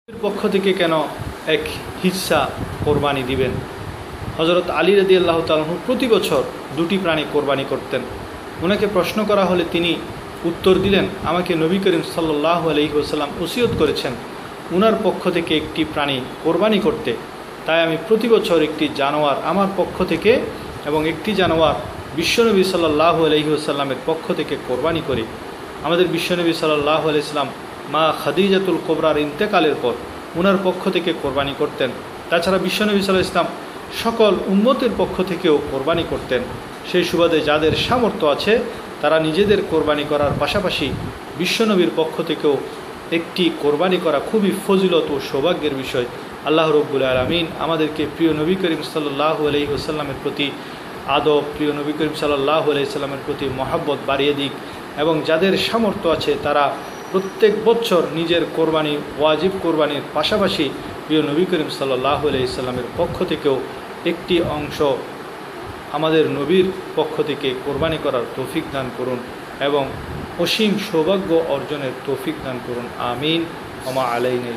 পক্ষ থেকে কেন এক হিস্সা কোরবানি দিবেন? হযরত আলী রাদিয়াল্লাহু তাআলা প্রতি বছর দুটি প্রাণী কোরবানি করতেন। ওনাকে প্রশ্ন করা হলে তিনি উত্তর দিলেন, আমাকে নবী করিম সাল্লাল্লাহু আলাইহি ওয়াসাল্লাম ওসিয়ত করেছেন ওনার পক্ষ থেকে একটি প্রাণী কোরবানি করতে, তাই আমি প্রতি বছর একটি জানোয়ার আমার পক্ষ থেকে এবং একটি জানোয়ার বিশ্বনবী সাল্লাল্লাহু আলাইহি ওয়াসাল্লামের পক্ষ থেকে কোরবানি করি। আমাদের বিশ্বনবী সাল্লাল্লাহু আলাইহি ওয়াসাল্লাম মা খাদিজাতুল কুবরার ইন্তেকালের পর ওনার পক্ষ থেকে কোরবানি করতেন। তাছাড়া বিশ্বনবী সাল্লাল্লাহু আলাইহি ওয়াসাল্লাম সকল উম্মতের পক্ষ থেকেও কোরবানি করতেন। সেই সুবাদে যাদের সামর্থ্য আছে তারা নিজেদের কোরবানি করার পাশাপাশি বিশ্বনবীর পক্ষ থেকেও একটি কোরবানি করা খুবই ফজিলত ও সৌভাগ্যের বিষয়। আল্লাহ রব্বুল আলামিন আমাদেরকে প্রিয় নবী করিম সাল্লাল্লাহু আলাইহি ওয়াসাল্লামের প্রতি আদব, প্রিয় নবী করিম সাল্লাল্লাহু আলাইহি ওয়াসাল্লামের প্রতি মহব্বত বাড়িয়ে দিক এবং যাদের সামর্থ্য আছে তারা প্রত্যেক বছর নিজের কোরবানি ওয়াজিব কোরবানির পাশাপাশি প্রিয় নবী করিম সাল্লাল্লাহু আলাইহি ওয়াসাল্লামের পক্ষ থেকেও একটি অংশ আমাদের নবীর পক্ষ থেকে কোরবানি করার তৌফিক দান করুন এবং অসীম সৌভাগ্য অর্জনের তৌফিক দান করুন। আমিন। ওয়া মা আলাইনা